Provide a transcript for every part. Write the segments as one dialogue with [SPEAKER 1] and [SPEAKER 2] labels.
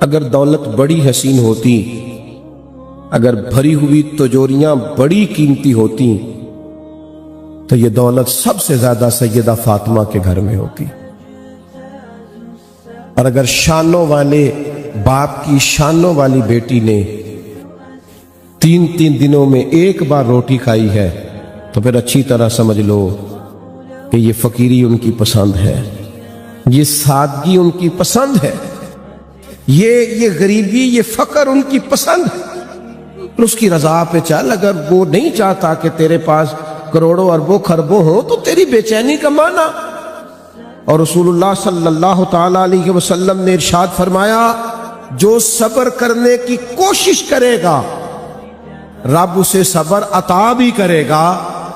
[SPEAKER 1] اگر دولت بڑی حسین ہوتی، اگر بھری ہوئی تجوریاں بڑی قیمتی ہوتی تو یہ دولت سب سے زیادہ سیدہ فاطمہ کے گھر میں ہوتی۔ اور اگر شانوں والے باپ کی شانوں والی بیٹی نے 3 دنوں میں ایک بار روٹی کھائی ہے تو پھر اچھی طرح سمجھ لو کہ یہ فقیری ان کی پسند ہے، یہ سادگی ان کی پسند ہے، یہ غریبی، یہ فقر ان کی پسند ہے۔ اور اس کی رضا پہ چل۔ اگر وہ نہیں چاہتا کہ تیرے پاس کروڑوں اربوں خربوں ہوں تو تیری بے چینی کا معنی۔ اور رسول اللہ صلی اللہ تعالی علیہ وسلم نے ارشاد فرمایا، جو صبر کرنے کی کوشش کرے گا رب اسے صبر عطا بھی کرے گا۔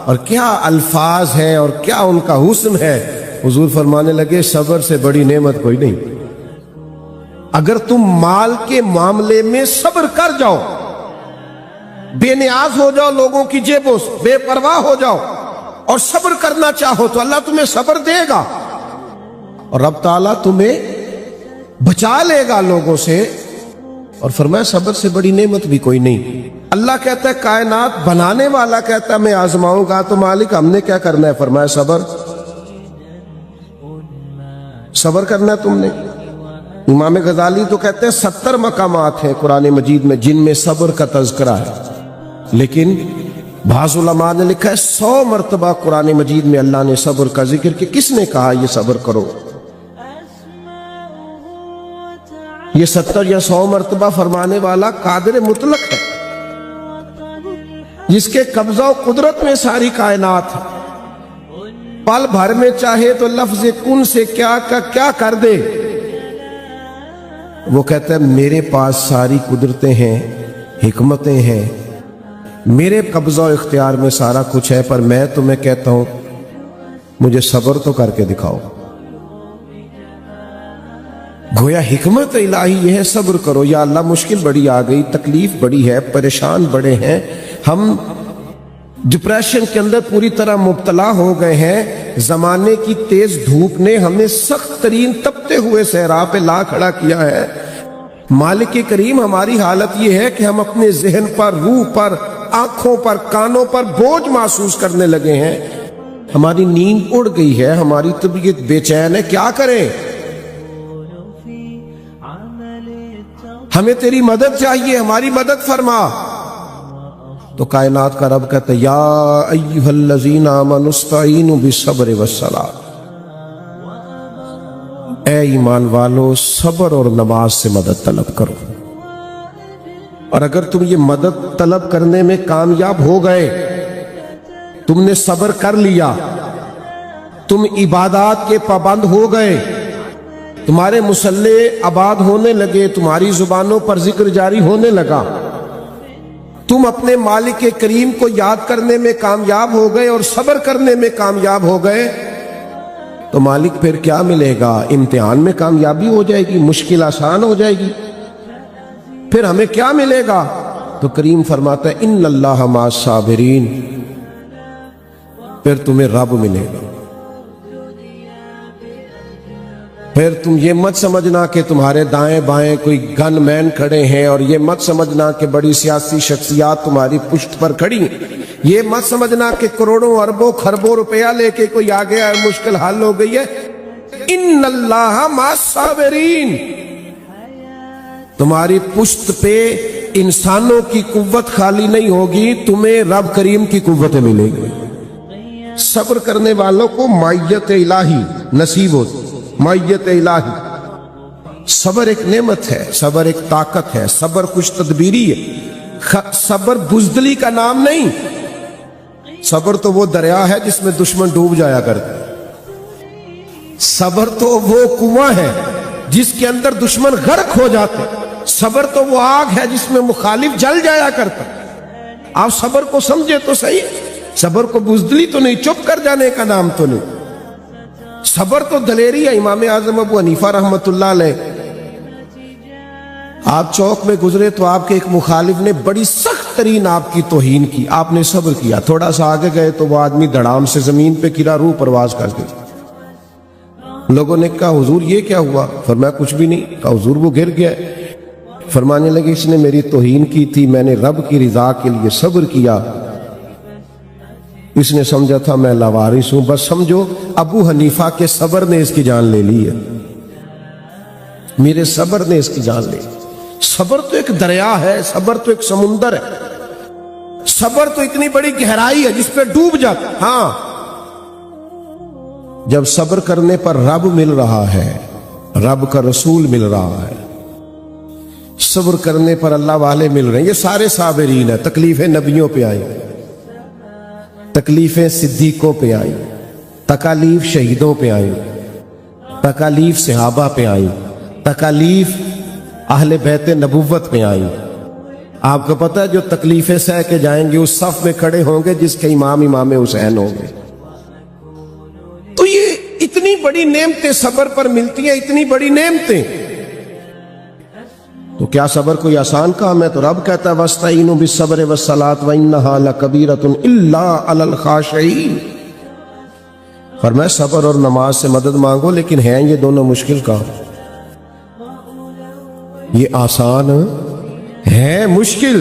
[SPEAKER 1] اور کیا الفاظ ہیں اور کیا ان کا حسن ہے۔ حضور فرمانے لگے، صبر سے بڑی نعمت کوئی نہیں۔ اگر تم مال کے معاملے میں صبر کر جاؤ، بے نیاز ہو جاؤ لوگوں کی جیبوں سے، بے پرواہ ہو جاؤ اور صبر کرنا چاہو تو اللہ تمہیں صبر دے گا اور رب تعالیٰ تمہیں بچا لے گا لوگوں سے۔ اور فرمایا صبر سے بڑی نعمت بھی کوئی نہیں۔ اللہ کہتا ہے کائنات بنانے والا کہتا ہے میں آزماؤں گا، تو مالک ہم نے کیا کرنا ہے؟ فرمایا صبر کرنا ہے تم نے۔ امام غزالی تو کہتے ہیں 70 مقامات ہیں قرآن مجید میں جن میں صبر کا تذکرہ ہے، لیکن بعض علماء نے لکھا ہے 100 مرتبہ قرآن مجید میں اللہ نے صبر کا ذکر کہ کس نے کہا یہ صبر کرو؟ یہ 70 یا 100 مرتبہ فرمانے والا قادر مطلق ہے، جس کے قبضہ و قدرت میں ساری کائنات ہے۔ پل بھر میں چاہے تو لفظ کن سے کیا کا کیا کر دے۔ وہ کہتا ہے میرے پاس ساری قدرتیں ہیں، حکمتیں ہیں، میرے قبضہ و اختیار میں سارا کچھ ہے، پر میں تمہیں کہتا ہوں مجھے صبر تو کر کے دکھاؤ۔ گویا حکمت الہی یہ ہے صبر کرو۔ یا اللہ مشکل بڑی آ گئی، تکلیف بڑی ہے، پریشان بڑے ہیں، ہم ڈپریشن کے اندر پوری طرح مبتلا ہو گئے ہیں، زمانے کی تیز دھوپ نے ہمیں سخت ترین تپتے ہوئے صحرا پہ لا کھڑا کیا ہے۔ مالک کریم ہماری حالت یہ ہے کہ ہم اپنے ذہن پر، روح پر، آنکھوں پر، کانوں پر بوجھ محسوس کرنے لگے ہیں، ہماری نیند اڑ گئی ہے، ہماری طبیعت بے چین ہے، کیا کریں؟ ہمیں تیری مدد چاہیے، ہماری مدد فرما۔ تو کائنات کا رب کہتا ہے یا ایھا الذین آمنوا استعینوا بالصبر والصلاۃ، اے ایمان والو صبر اور نماز سے مدد طلب کرو۔ اور اگر تم یہ مدد طلب کرنے میں کامیاب ہو گئے، تم نے صبر کر لیا، تم عبادات کے پابند ہو گئے، تمہارے مصلے آباد ہونے لگے، تمہاری زبانوں پر ذکر جاری ہونے لگا، تم اپنے مالک کریم کو یاد کرنے میں کامیاب ہو گئے اور صبر کرنے میں کامیاب ہو گئے، تو مالک پھر کیا ملے گا؟ امتحان میں کامیابی ہو جائے گی، مشکل آسان ہو جائے گی۔ پھر ہمیں کیا ملے گا؟ تو کریم فرماتا ہے ان اللہ مع الصابرین، پھر تمہیں رب ملے گا۔ پھر تم یہ مت سمجھنا کہ تمہارے دائیں بائیں کوئی گن مین کھڑے ہیں، اور یہ مت سمجھنا کہ بڑی سیاسی شخصیات تمہاری پشت پر کھڑی ہیں، یہ مت سمجھنا کہ کروڑوں اربوں خربوں روپیہ لے کے کوئی آ گیا ہے، مشکل حل ہو گئی ہے۔ ان اللہ مع الصابرین، تمہاری پشت پہ انسانوں کی قوت خالی نہیں ہوگی، تمہیں رب کریم کی قوتیں ملے گی۔ صبر کرنے والوں کو معیت الہی نصیب ہوتی، معیت الہی۔ صبر ایک نعمت ہے، صبر ایک طاقت ہے، صبر کچھ تدبیری ہے، صبر بزدلی کا نام نہیں۔ صبر تو وہ دریا ہے جس میں دشمن ڈوب جایا کرتا ہے، صبر تو وہ کنواں ہے جس کے اندر دشمن غرق ہو جاتے، صبر تو وہ آگ ہے جس میں مخالف جل جایا کرتا۔ آپ صبر کو سمجھے تو صحیح، صبر کو بزدلی تو نہیں، چپ کر جانے کا نام تو نہیں، صبر تو دلیری ہے۔ امام اعظم ابو حنیفہ رحمۃ اللہ علیہ، آپ چوک میں گزرے تو آپ کے ایک مخالف نے بڑی سخت ترین آپ کی توہین کی، آپ نے صبر کیا، تھوڑا سا آگے گئے تو وہ آدمی دھڑام سے زمین پہ گرا، روح پرواز کر گئی۔ لوگوں نے کہا حضور یہ کیا ہوا؟ فرمایا کچھ بھی نہیں۔ کہا حضور وہ گر گیا۔ فرمانے لگے اس نے میری توہین کی تھی، میں نے رب کی رضا کے لیے صبر کیا، اس نے سمجھا تھا میں لاوارث ہوں۔ بس سمجھو ابو حنیفہ کے صبر نے اس کی جان لے لی ہے، میرے صبر نے اس کی جان لے لی۔ صبر تو ایک دریا ہے، صبر تو ایک سمندر ہے، صبر تو اتنی بڑی گہرائی ہے جس پہ ڈوب جاتا۔ ہاں، جب صبر کرنے پر رب مل رہا ہے، رب کا رسول مل رہا ہے، صبر کرنے پر اللہ والے مل رہے ہیں، یہ سارے صابرین ہیں۔ تکلیفیں نبیوں پہ آئی، تکلیفیں صدیقوں پہ آئی، تکالیف شہیدوں پہ آئی، تکالیف صحابہ پہ آئی، تکالیف اہل بیت نبوت پہ آئی۔ آپ کو پتہ ہے جو تکلیفیں سہ کے جائیں گے اس صف میں کھڑے ہوں گے جس کے امام حسین ہوں گے۔ تو یہ اتنی بڑی نعمتیں صبر پر ملتی ہیں، اتنی بڑی نعمتیں، تو کیا صبر کوئی آسان کام ہے؟ تو رب کہتا ہے وَاسْتَعِينُوا بِالصَّبْرِ وَالصَّلَاةِ وَإِنَّهَا لَكَبِيرَةٌ إِلَّا عَلَى الْخَاشِعِينَ۔ فرمایا صبر اور نماز سے مدد مانگو، لیکن ہیں یہ دونوں مشکل کام، یہ آسان ہے مشکل۔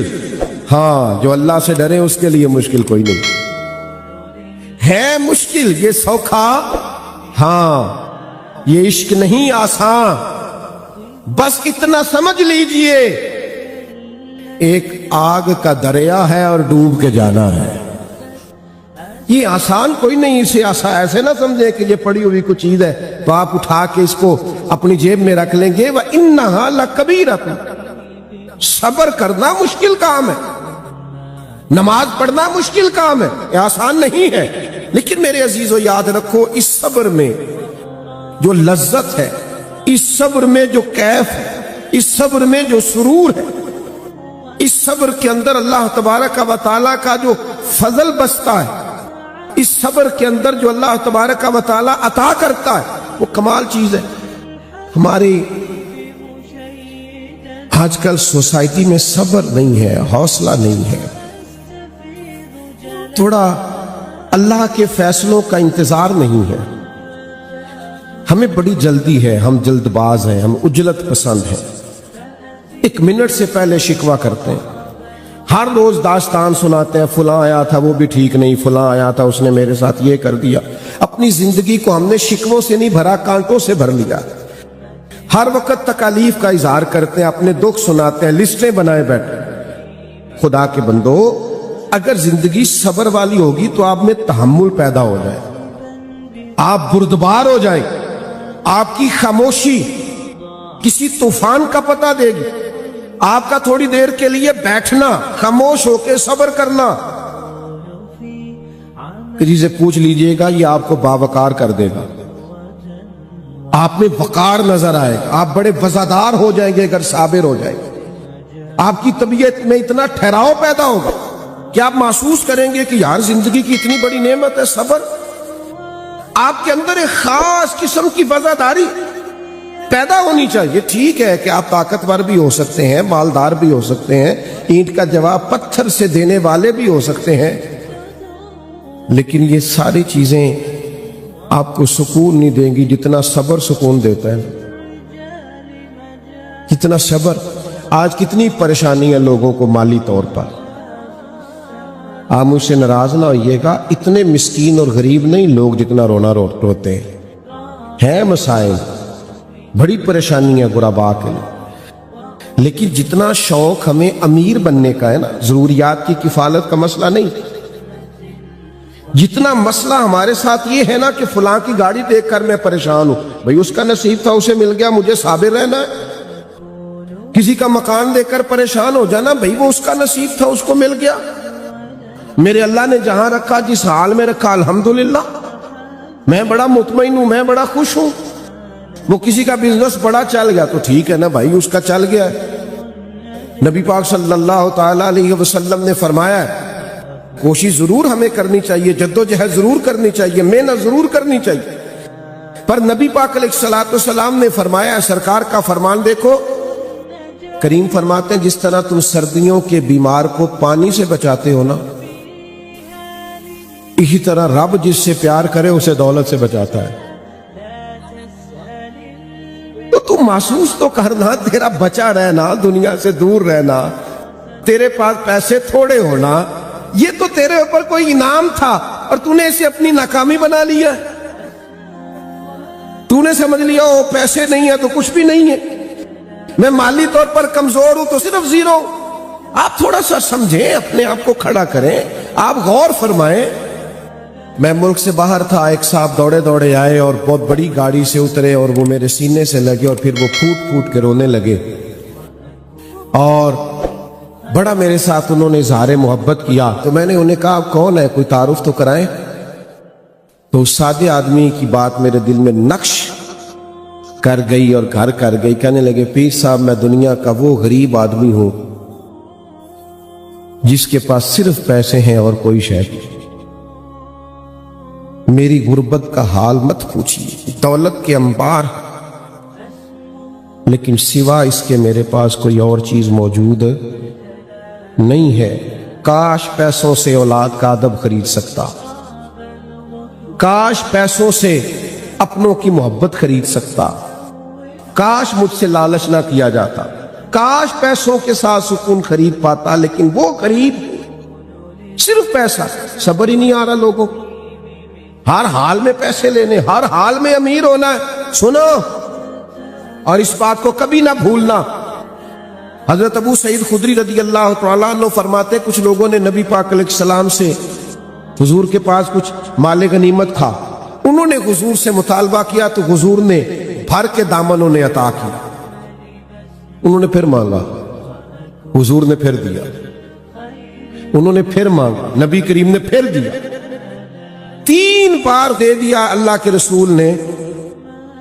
[SPEAKER 1] ہاں، جو اللہ سے ڈرے اس کے لیے مشکل کوئی نہیں ہے، مشکل یہ سوکھا، ہاں یہ عشق نہیں آسان۔ بس اتنا سمجھ لیجئے ایک آگ کا دریا ہے اور ڈوب کے جانا ہے، یہ آسان کوئی نہیں۔ اسے ایسے نہ سمجھے کہ یہ پڑی ہوئی کوئی چیز ہے تو آپ اٹھا کے اس کو اپنی جیب میں رکھ لیں گے۔ وَإِنَّهَا لَكَبِيرَةٌ، صبر کرنا مشکل کام ہے، نماز پڑھنا مشکل کام ہے، یہ آسان نہیں ہے۔ لیکن میرے عزیزو یاد رکھو اس صبر میں جو لذت ہے، اس صبر میں جو کیف ہے، اس صبر میں جو سرور ہے، اس صبر کے اندر اللہ تبارک و تعالیٰ کا جو فضل بستا ہے، اس صبر کے اندر جو اللہ تبارک و تعالیٰ عطا کرتا ہے، وہ کمال چیز ہے۔ ہماری آج کل سوسائٹی میں صبر نہیں ہے، حوصلہ نہیں ہے، تھوڑا اللہ کے فیصلوں کا انتظار نہیں ہے، ہمیں بڑی جلدی ہے، ہم جلد باز ہیں، ہم عجلت پسند ہیں، ایک منٹ سے پہلے شکوہ کرتے ہیں، ہر روز داستان سناتے ہیں، فلاں آیا تھا وہ بھی ٹھیک نہیں، فلاں آیا تھا اس نے میرے ساتھ یہ کر دیا۔ اپنی زندگی کو ہم نے شکووں سے نہیں بھرا، کانٹوں سے بھر لیا۔ ہر وقت تکالیف کا اظہار کرتے ہیں، اپنے دکھ سناتے ہیں، لسٹیں بنائے بیٹھے۔ خدا کے بندو، اگر زندگی صبر والی ہوگی تو آپ میں تحمل پیدا ہو جائے، آپ بردبار ہو جائیں، آپ کی خاموشی کسی طوفان کا پتہ دے گی۔ آپ کا تھوڑی دیر کے لیے بیٹھنا، خاموش ہو کے صبر کرنا، کسی سے پوچھ لیجئے گا، یہ آپ کو باوقار کر دے گا، آپ میں وقار نظر آئے گا، آپ بڑے وفادار ہو جائیں گے اگر صابر ہو جائیں گے، آپ کی طبیعت میں اتنا ٹھہراؤ پیدا ہوگا کہ آپ محسوس کریں گے کہ یار زندگی کی اتنی بڑی نعمت ہے صبر۔ آپ کے اندر ایک خاص قسم کی وفاداری پیدا ہونی چاہیے۔ ٹھیک ہے کہ آپ طاقتور بھی ہو سکتے ہیں، مالدار بھی ہو سکتے ہیں، اینٹ کا جواب پتھر سے دینے والے بھی ہو سکتے ہیں، لیکن یہ ساری چیزیں آپ کو سکون نہیں دیں گی جتنا صبر سکون دیتا ہے۔ جتنا صبر، آج کتنی پریشانی ہے لوگوں کو مالی طور پر، آپ مجھ سے ناراض نہ ہوئیے گا، اتنے مسکین اور غریب نہیں لوگ جتنا رونا روتے ہیں، مسائل بڑی پریشانی ہے غرباء کے لیے، لیکن جتنا شوق ہمیں امیر بننے کا ہے نا، ضروریات کی کفالت کا مسئلہ نہیں، جتنا مسئلہ ہمارے ساتھ یہ ہے نا کہ فلاں کی گاڑی دیکھ کر میں پریشان ہوں، بھئی اس کا نصیب تھا اسے مل گیا، مجھے صابر رہنا ہے۔ کسی کا مکان دیکھ کر پریشان ہو جانا، بھئی وہ اس کا نصیب تھا اس کو مل گیا، میرے اللہ نے جہاں رکھا جس حال میں رکھا الحمدللہ، میں بڑا مطمئن ہوں، میں بڑا خوش ہوں۔ وہ کسی کا بزنس بڑا چل گیا تو ٹھیک ہے نا بھائی، اس کا چل گیا ہے۔ نبی پاک صلی اللہ تعالی علیہ وسلم نے فرمایا ہے کوشش ضرور ہمیں کرنی چاہیے، جدوجہد ضرور کرنی چاہیے، محنت ضرور کرنی چاہیے، پر نبی پاک علیہ الصلوۃ والسلام نے فرمایا، سرکار کا فرمان دیکھو، کریم فرماتے ہیں جس طرح تم سردیوں کے بیمار کو پانی سے بچاتے ہو نا، اسی طرح رب جس سے پیار کرے اسے دولت سے بچاتا ہے۔ تو محسوس تو کرنا تیرا بچا رہنا, دنیا سے دور رہنا, تیرے پاس پیسے تھوڑے ہونا, یہ تو تیرے اوپر کوئی انعام تھا اور تو نے اسے اپنی ناکامی بنا لیا. تو نے سمجھ لیا وہ پیسے نہیں ہے تو کچھ بھی نہیں ہے, میں مالی طور پر کمزور ہوں تو صرف زیرو. آپ تھوڑا سا سمجھیں, اپنے آپ کو کھڑا کریں, آپ غور فرمائیں. میں ملک سے باہر تھا, ایک صاحب دوڑے دوڑے آئے اور بہت بڑی گاڑی سے اترے اور وہ میرے سینے سے لگے اور پھر وہ پھوٹ پھوٹ کے رونے لگے اور بڑا میرے ساتھ انہوں نے اظہار محبت کیا. تو میں نے انہیں کہا آپ کون ہے, کوئی تعارف تو کرائیں. تو اس سادے آدمی کی بات میرے دل میں نقش کر گئی اور گھر کر گئی. کہنے لگے پیر صاحب میں دنیا کا وہ غریب آدمی ہوں جس کے پاس صرف پیسے ہیں اور کوئی شے نہیں. میری غربت کا حال مت پوچھیے, دولت کے انبار لیکن سوا اس کے میرے پاس کوئی اور چیز موجود نہیں ہے. کاش پیسوں سے اولاد کا ادب خرید سکتا, کاش پیسوں سے اپنوں کی محبت خرید سکتا, کاش مجھ سے لالچ نہ کیا جاتا, کاش پیسوں کے ساتھ سکون خرید پاتا. لیکن وہ خرید صرف پیسہ, صبر ہی نہیں آ رہا لوگوں کو, ہر حال میں پیسے لینے, ہر حال میں امیر ہونا ہے. سنو اور اس بات کو کبھی نہ بھولنا. حضرت ابو سعید خدری رضی اللہ تعالیٰ عنہ فرماتے کچھ لوگوں نے نبی پاک علیہ السلام سے, حضور کے پاس کچھ مال غنیمت تھا, انہوں نے حضور سے مطالبہ کیا تو حضور نے بھر کے دامن انہیں عطا کیا. انہوں نے پھر مانگا, حضور نے پھر دیا, انہوں نے پھر مانگا, نبی کریم نے پھر دیا, 3 بار دے دیا اللہ کے رسول نے.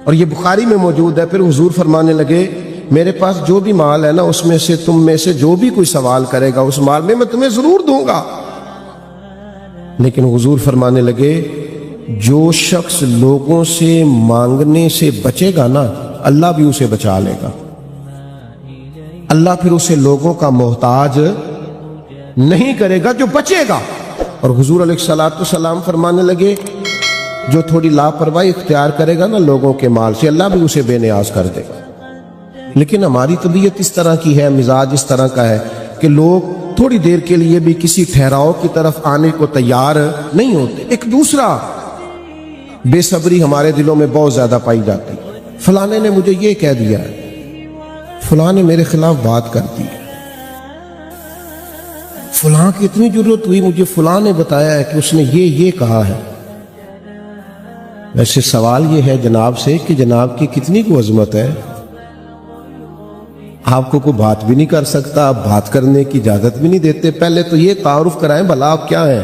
[SPEAKER 1] اور یہ بخاری میں موجود ہے. پھر حضور فرمانے لگے میرے پاس جو بھی مال ہے نا, اس میں سے تم میں سے جو بھی کوئی سوال کرے گا اس مال میں تمہیں ضرور دوں گا. لیکن حضور فرمانے لگے جو شخص لوگوں سے مانگنے سے بچے گا نا, اللہ بھی اسے بچا لے گا. اللہ پھر اسے لوگوں کا محتاج نہیں کرے گا جو بچے گا. اور حضور علیہ السلام فرمانے لگے جو تھوڑی لاپرواہی اختیار کرے گا نا لوگوں کے مال سے, اللہ بھی اسے بے نیاز کر دے گا. لیکن ہماری طبیعت اس طرح کی ہے, مزاج اس طرح کا ہے کہ لوگ تھوڑی دیر کے لیے بھی کسی ٹھہراؤ کی طرف آنے کو تیار نہیں ہوتے. ایک دوسرا بے صبری ہمارے دلوں میں بہت زیادہ پائی جاتی. فلانے نے مجھے یہ کہہ دیا ہے, فلاں نے میرے خلاف بات کر دی, فلاں کی اتنی ضرورت ہوئی, مجھے فلاں نے بتایا ہے کہ اس نے یہ کہا ہے. ویسے سوال یہ ہے جناب سے کہ جناب کی کتنی کو عظمت ہے, آپ کو کوئی بات بھی نہیں کر سکتا, آپ بات کرنے کی اجازت بھی نہیں دیتے. پہلے تو یہ تعارف کرائیں بھلا آپ کیا ہیں.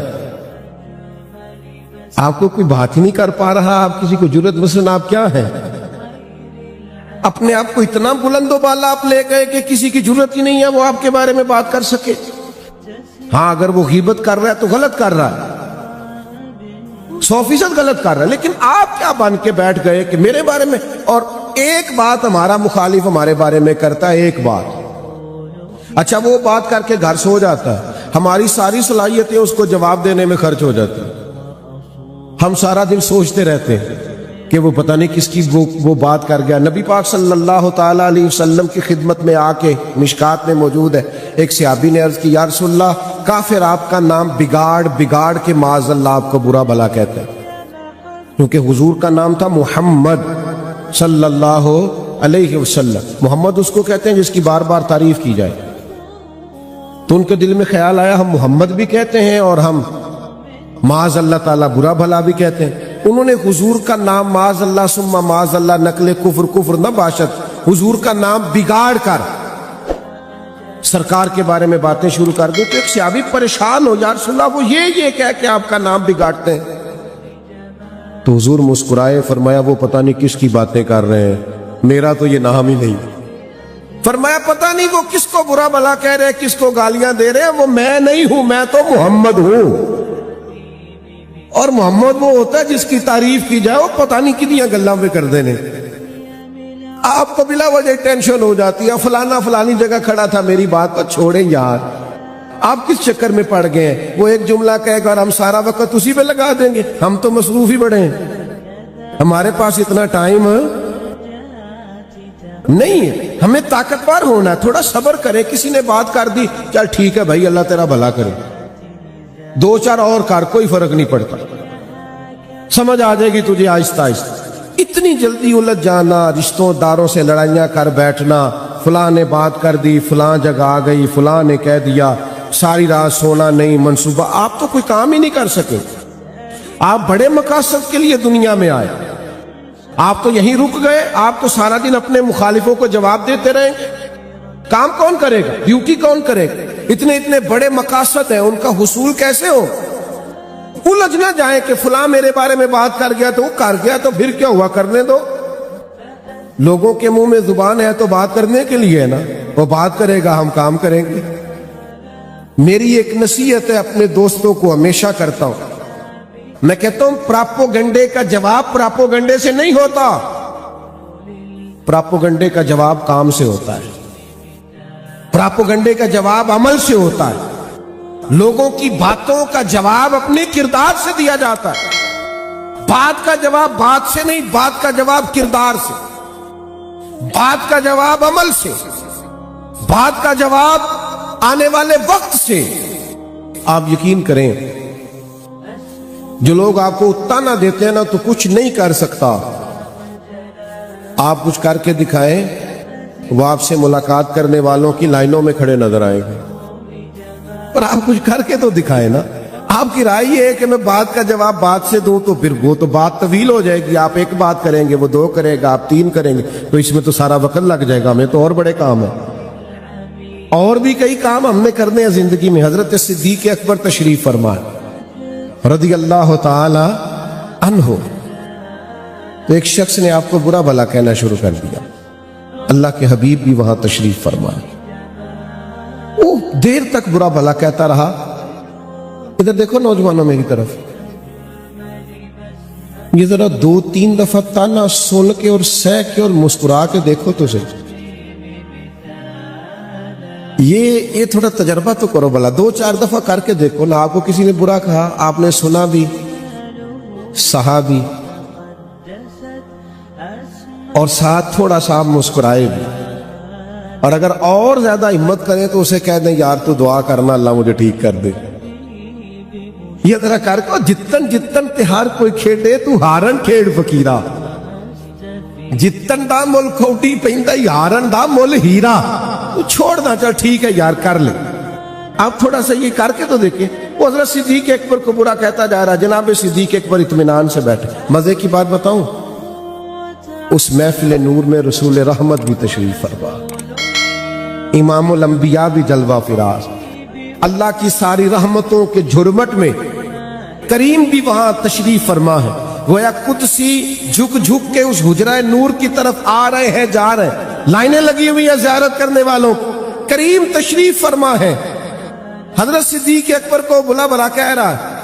[SPEAKER 1] آپ کو کوئی بات ہی نہیں کر پا رہا, آپ کسی کو جرأت مثلا آپ کیا ہیں. اپنے آپ کو اتنا بلند و بالا آپ لے گئے کہ کسی کی جرأت ہی نہیں ہے وہ آپ کے بارے میں بات کر سکے. ہاں اگر وہ غیبت کر رہا ہے تو غلط کر رہا ہے, 100% غلط کر رہا ہے. لیکن آپ کیا بن کے بیٹھ گئے کہ میرے بارے میں, اور ایک بات ہمارا مخالف ہمارے بارے میں کرتا ہے, ایک بات, اچھا وہ بات کر کے گھر سو جاتا ہے, ہماری ساری صلاحیتیں اس کو جواب دینے میں خرچ ہو جاتی ہیں. ہم سارا دن سوچتے رہتے ہیں کہ وہ پتہ نہیں کس کی وہ بات کر گیا. نبی پاک صلی اللہ تعالیٰ علیہ وسلم کی خدمت میں آ کے, مشکات میں موجود ہے, ایک صحابی نے عرض کی یا رسول اللہ کافر آپ کا نام بگاڑ کے معاذ اللہ آپ کو برا بھلا کہتے ہیں, کیونکہ حضور کا نام تھا محمد صلی اللہ علیہ وسلم. محمد اس کو کہتے ہیں جس کی بار بار تعریف کی جائے. تو ان کے دل میں خیال آیا ہم محمد بھی کہتے ہیں اور ہم معاذ اللہ تعالیٰ برا بھلا بھی کہتے ہیں. انہوں نے حضور کا نام معاذ اللہ ثم معاذ اللہ نقل کفر نہ باشد, حضور کا نام بگاڑ کر سرکار کے بارے میں باتیں شروع کر دیں. تو ایک صحابی پریشان ہو, یا رسول اللہ وہ یہ کہہ کہ آپ کا نام بگاڑتے ہیں. تو حضور مسکرائے, فرمایا وہ پتہ نہیں کس کی باتیں کر رہے ہیں, میرا تو یہ نام ہی نہیں. فرمایا پتہ نہیں وہ کس کو برا بھلا کہہ رہے, کس کو گالیاں دے رہے ہیں, وہ میں نہیں ہوں, میں تو محمد ہوں. اور محمد وہ ہوتا ہے جس کی تعریف کی جائے, وہ پتہ نہیں کتنی گلاں پہ کر دینے. آپ کو بلا وجہ ٹینشن ہو جاتی ہے, فلانا فلانی جگہ کھڑا تھا, میری بات پر چھوڑیں یار, آپ کس چکر میں پڑ گئے ہیں. وہ ایک جملہ کہے گا اور ہم سارا وقت اسی پہ لگا دیں گے. ہم تو مصروف ہی بڑے ہیں, ہمارے پاس اتنا ٹائم نہیں ہے, ہمیں طاقتور ہونا ہے, تھوڑا صبر کریں. کسی نے بات کر دی, چل ٹھیک ہے بھائی اللہ تیرا بھلا کرے, دو چار اور کر, کوئی فرق نہیں پڑتا, سمجھ آ جائے گی تجھے آہستہ آہستہ. اتنی جلدی الجھ جانا, رشتوں داروں سے لڑائیاں کر بیٹھنا, فلاں نے بات کر دی, فلاں جگہ آ گئی, فلاں نے کہہ دیا, ساری رات سونا نہیں, منصوبہ, آپ تو کوئی کام ہی نہیں کر سکے. آپ بڑے مقاصد کے لیے دنیا میں آئے, آپ تو یہیں رک گئے. آپ تو سارا دن اپنے مخالفوں کو جواب دیتے رہیں گے, کام کون کرے گا, ڈیوٹی کون کرے گا؟ اتنے اتنے بڑے مقاصد ہیں, ان کا حصول کیسے ہو؟ الجھ نہ جائیں کہ فلاں میرے بارے میں بات کر گیا تو وہ کر گیا, تو پھر کیا ہوا, کرنے دو. لوگوں کے منہ میں زبان ہے تو بات کرنے کے لیے ہے نا, وہ بات کرے گا, ہم کام کریں گے. میری ایک نصیحت ہے اپنے دوستوں کو ہمیشہ کرتا ہوں, میں کہتا ہوں پراپوگنڈے کا جواب پراپوگنڈے سے نہیں ہوتا, پراپوگنڈے کا جواب کام سے ہوتا ہے, پراپوگنڈے کا جواب عمل سے ہوتا ہے. لوگوں کی باتوں کا جواب اپنے کردار سے دیا جاتا ہے. بات کا جواب بات سے نہیں, بات کا جواب کردار سے, بات کا جواب عمل سے, بات کا جواب آنے والے وقت سے. آپ یقین کریں, جو لوگ آپ کو تانا دیتے ہیں نا تو کچھ نہیں کر سکتا, آپ کچھ کر کے دکھائیں, وہ آپ سے ملاقات کرنے والوں کی لائنوں میں کھڑے نظر آئیں گے. پر آپ کچھ کر کے تو دکھائیں نا. آپ کی رائے یہ ہے کہ میں بات کا جواب بات سے دوں تو پھر وہ تو بات طویل ہو جائے گی. آپ ایک بات کریں گے, وہ دو کرے گا, آپ تین کریں گے, تو اس میں تو سارا وقت لگ جائے گا. ہمیں تو اور بڑے کام ہیں, اور بھی کئی کام ہم نے کرنے ہیں زندگی میں. حضرت صدیق اکبر تشریف فرمائے رضی اللہ تعالی عنہ, تو ایک شخص نے آپ کو برا بھلا کہنا شروع کر دیا. اللہ کے حبیب بھی وہاں تشریف فرمائے, وہ دیر تک برا بھلا کہتا رہا. ادھر دیکھو نوجوانوں میری طرف, یہ ذرا دو تین دفعہ تانا سن کے اور سہ کے اور مسکرا کے دیکھو تو صحیح. یہ تھوڑا تجربہ تو کرو بھلا, دو چار دفعہ کر کے دیکھو نا. آپ کو کسی نے برا کہا, آپ نے سنا بھی, سہا بھی, اور ساتھ تھوڑا سا آپ مسکرائے بھی, اور اگر اور زیادہ ہمت کریں تو اسے کہہ دیں یار تو دعا کرنا اللہ مجھے ٹھیک کر دے. یہ ذرا کر کے, جتن جتن تہار کوئی کھیڈے تو ہارن کھیڑ فقیرا, جتن دا مول کھوٹی پہندا ہارن دا مول ہیرا. تو چھوڑنا, چل ٹھیک ہے یار کر لے. آپ تھوڑا سا یہ کر کے تو دیکھیں. وہ حضرت صدیق اکبر کو برا کہتا جا رہا. جناب صدیق اکبر اطمینان سے بیٹھے. مزے کی بات بتاؤں, اس محفل نور میں رسول رحمت بھی تشریف فرما, امام الانبیاء بھی جلوہ فراز, اللہ کی ساری رحمتوں کے جھرمٹ میں کریم بھی وہاں تشریف فرما ہے. گویا قدسی جھک جھک کے اس حجرہ نور کی طرف آ رہے ہیں, جا رہے ہیں, لائنیں لگی ہوئی ہیں زیارت کرنے والوں. کریم تشریف فرما ہے. حضرت صدیق اکبر کو بلا بلا کہہ رہا ہے.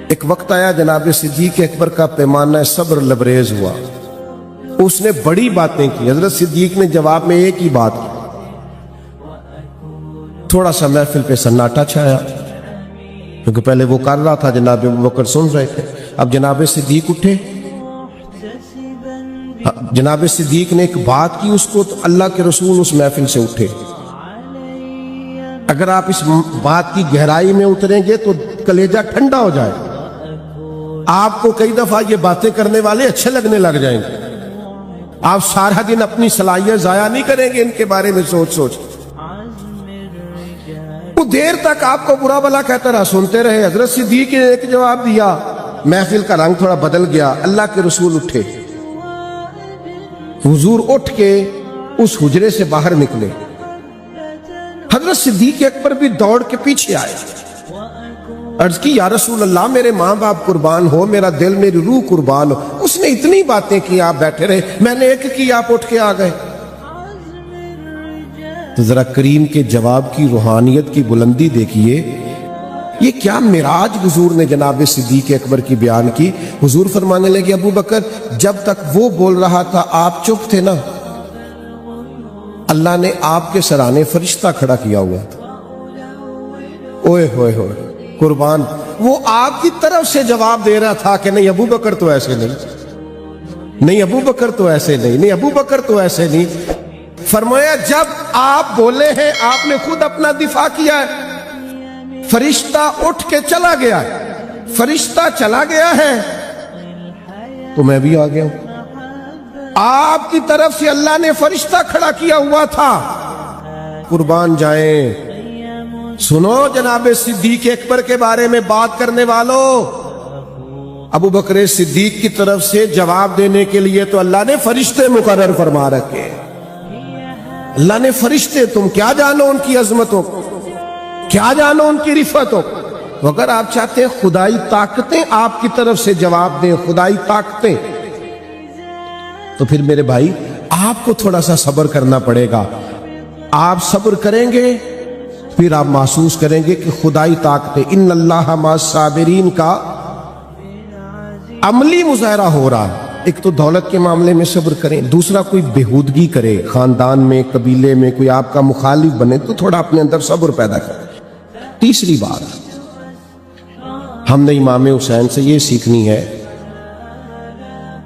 [SPEAKER 1] ایک وقت آیا جناب صدیق اکبر کا پیمانہ صبر لبریز ہوا, اس نے بڑی باتیں کی. حضرت صدیق نے جواب میں ایک ہی بات کی. تھوڑا سا محفل پہ سناٹا چھایا, کیونکہ پہلے وہ کر رہا تھا, جناب ابوبکر سن رہے تھے. اب جناب صدیق اٹھے, جناب صدیق نے ایک بات کی اس کو, تو اللہ کے رسول اس محفل سے اٹھے. اگر آپ اس بات کی گہرائی میں اتریں گے تو کلیجہ ٹھنڈا ہو جائے. آپ کو کئی دفعہ یہ باتیں کرنے والے اچھے لگنے لگ جائیں گے. آپ سارا دن اپنی صلاحیت ضائع نہیں کریں گے ان کے بارے میں سوچ سوچ. وہ دیر تک آپ کو برا بھلا کہتا رہا, سنتے رہے. حضرت صدیق نے ایک جواب دیا, محفل کا رنگ تھوڑا بدل گیا. اللہ کے رسول اٹھے, حضور اٹھ کے اس حجرے سے باہر نکلے. حضرت صدیق اکبر بھی دوڑ کے پیچھے آئے, عرض کی یا رسول اللہ میرے ماں باپ قربان ہو, میرا دل میری روح قربان ہو. اس نے اتنی باتیں کی, آپ بیٹھے رہے, میں نے ایک کی, آپ اٹھ کے آ گئے. تو ذرا کریم کے جواب کی روحانیت کی بلندی دیکھیے. یہ کیا معراج حضور نے جناب صدیق اکبر کی بیان کی. حضور فرمانے لگے ابو بکر جب تک وہ بول رہا تھا آپ چپ تھے نا, اللہ نے آپ کے سرانے فرشتہ کھڑا کیا ہوا تھا. اوئے ہوئے ہوئے قربان, وہ آپ کی طرف سے جواب دے رہا تھا کہ نہیں ابو بکر تو ایسے نہیں, نہیں ابو بکر تو ایسے نہیں، نہیں ابو بکر تو ایسے نہیں۔ فرمایا جب آپ بولے ہیں، آپ نے خود اپنا دفاع کیا ہے، فرشتہ اٹھ کے چلا گیا ہے، فرشتہ چلا گیا ہے تو میں بھی آ گیا ہوں۔ آپ کی طرف سے اللہ نے فرشتہ کھڑا کیا ہوا تھا۔ قربان جائیں، سنو جناب صدیق اکبر کے بارے میں بات کرنے والوں، ابو بکر صدیق کی طرف سے جواب دینے کے لیے تو اللہ نے فرشتے مقرر فرما رکھے۔ اللہ نے فرشتے، تم کیا جانو ان کی عظمتوں کو، کیا جانو ان کی رفتوں کو۔ اگر آپ چاہتے ہیں خدائی طاقتیں آپ کی طرف سے جواب دیں، خدائی طاقتیں، تو پھر میرے بھائی آپ کو تھوڑا سا صبر کرنا پڑے گا۔ آپ صبر کریں گے پھر آپ محسوس کریں گے کہ خدائی طاقتیں، ان اللہ مع الصابرین کا عملی مظاہرہ ہو رہا ہے۔ ایک تو دولت کے معاملے میں صبر کریں، دوسرا کوئی بےہودگی کرے، خاندان میں، قبیلے میں کوئی آپ کا مخالف بنے تو تھوڑا اپنے اندر صبر پیدا کریں۔ تیسری بات ہم نے امام حسین سے یہ سیکھنی ہے،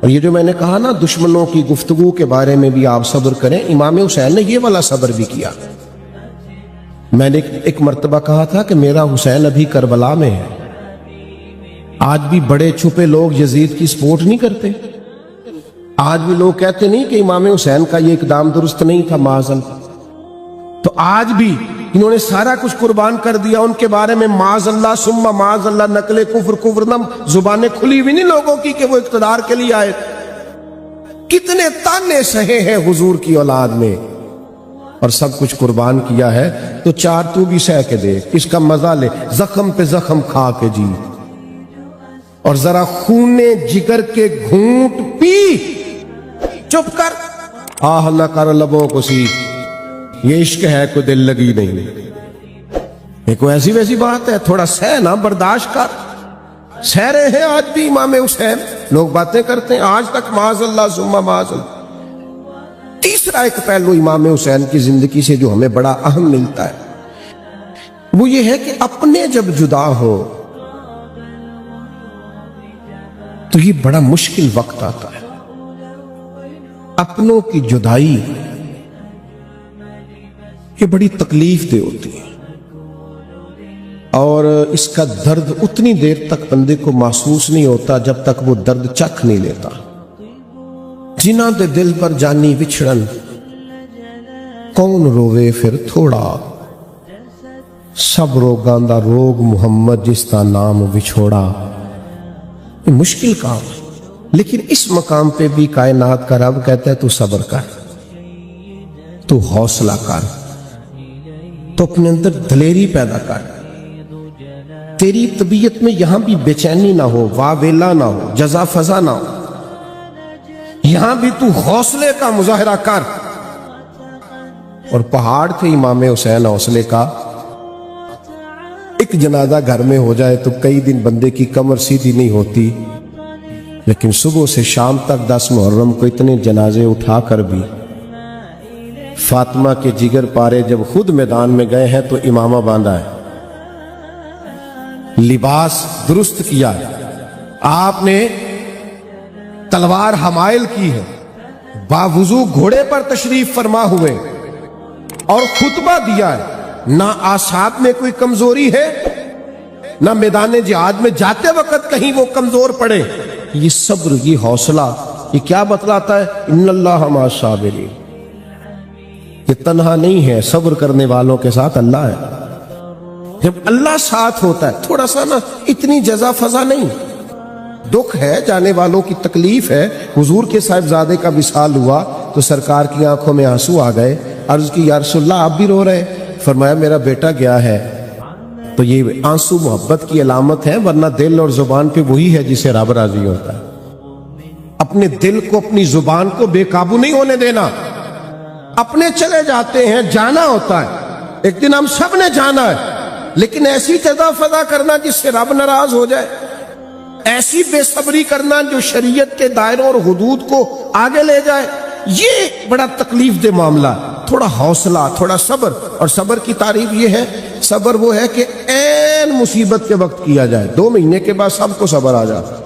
[SPEAKER 1] اور یہ جو میں نے کہا نا دشمنوں کی گفتگو کے بارے میں بھی آپ صبر کریں، امام حسین نے یہ والا صبر بھی کیا۔ میں نے ایک مرتبہ کہا تھا کہ میرا حسین ابھی کربلا میں ہے۔ آج بھی بڑے چھپے لوگ یزید کی سپورٹ نہیں کرتے، آج بھی لوگ کہتے نہیں کہ امام حسین کا یہ اقدام درست نہیں تھا معاذ اللہ، تو آج بھی انہوں نے سارا کچھ قربان کر دیا، ان کے بارے میں معاذ اللہ ثم معاذ اللہ نقل کفر نم زبانیں کھلی ہوئی نہیں لوگوں کی کہ وہ اقتدار کے لیے آئے۔ کتنے تانے سہے ہیں حضور کی اولاد میں اور سب کچھ قربان کیا ہے، تو چار تو بھی سہ کے دے، اس کا مزہ لے، زخم پہ زخم کھا کے جی، اور ذرا خون جگر کے گھونٹ پی، چپ کر، آہ نہ کر لبوں کو سی، یہ عشق ہے کوئی دل لگی نہیں، یہ کوئی ایسی ویسی بات ہے، تھوڑا سہ نہ، برداشت کر۔ سہ رہے ہیں آج بھی امام حسین، لوگ باتیں کرتے ہیں آج تک معاذ اللہ ثم معاذ اللہ۔ تیسرا ایک پہلو امام حسین کی زندگی سے جو ہمیں بڑا اہم ملتا ہے وہ یہ ہے کہ اپنے جب جدا ہو تو یہ بڑا مشکل وقت آتا ہے۔ اپنوں کی جدائی یہ بڑی تکلیف دہ ہوتی ہے، اور اس کا درد اتنی دیر تک بندے کو محسوس نہیں ہوتا جب تک وہ درد چکھ نہیں لیتا۔ جنہاں دے دل پر جانی وچھڑن، کون روے پھر تھوڑا، سب روگاں دا روگ محمد جس کا نام وچھوڑا۔ یہ مشکل کام ہے، لیکن اس مقام پہ بھی کائنات کا رب کہتا ہے تو صبر کر، تو حوصلہ کر، تو اپنے اندر دلیری پیدا کر، تیری طبیعت میں یہاں بھی بے چینی نہ ہو، واویلا نہ ہو، جزا فضا نہ ہو، یہاں بھی تو حوصلے کا مظاہرہ کر۔ اور پہاڑ تھے امام حسین حوصلے کا۔ ایک جنازہ گھر میں ہو جائے تو کئی دن بندے کی کمر سیدھی نہیں ہوتی، لیکن صبح سے شام تک 10 محرم کو اتنے جنازے اٹھا کر بھی فاطمہ کے جگر پارے جب خود میدان میں گئے ہیں تو امامہ باندھا ہے، لباس درست کیا ہے، آپ نے تلوار حمائل کی ہے، باوضو گھوڑے پر تشریف فرما ہوئے اور خطبہ دیا ہے، نہ اعصاب میں کوئی کمزوری ہے، نہ میدان جہاد میں جاتے وقت کہیں وہ کمزور پڑے۔ یہ صبر، یہ حوصلہ، یہ کیا بتلاتا ہے؟ ان اللہ مع الصابرین، یہ تنہا نہیں ہے، صبر کرنے والوں کے ساتھ اللہ ہے۔ جب اللہ ساتھ ہوتا ہے تھوڑا سا نا، اتنی جزا فضا نہیں، دکھ ہے، جانے والوں کی تکلیف ہے۔ حضور کے صاحبزادے کا وصال ہوا تو سرکار کی آنکھوں میں آنسو آ گئے، عرض کی یا رسول اللہ آپ بھی رو رہے؟ فرمایا میرا بیٹا گیا ہے۔ تو یہ آنسو محبت کی علامت ہے، ورنہ دل اور زبان پہ وہی ہے جسے رب راضی ہوتا ہے۔ اپنے دل کو، اپنی زبان کو بے قابو نہیں ہونے دینا۔ اپنے چلے جاتے ہیں، جانا ہوتا ہے، ایک دن ہم سب نے جانا ہے، لیکن ایسی جزا فضا کرنا جس سے رب ناراض ہو جائے، ایسی بے صبری کرنا جو شریعت کے دائروں اور حدود کو آگے لے جائے، یہ بڑا تکلیف دہ معاملہ ہے۔ تھوڑا حوصلہ، تھوڑا صبر، اور صبر کی تعریف یہ ہے، صبر وہ ہے کہ عین مصیبت کے وقت کیا جائے، 2 مہینے کے بعد سب کو صبر آ جاتا ہے۔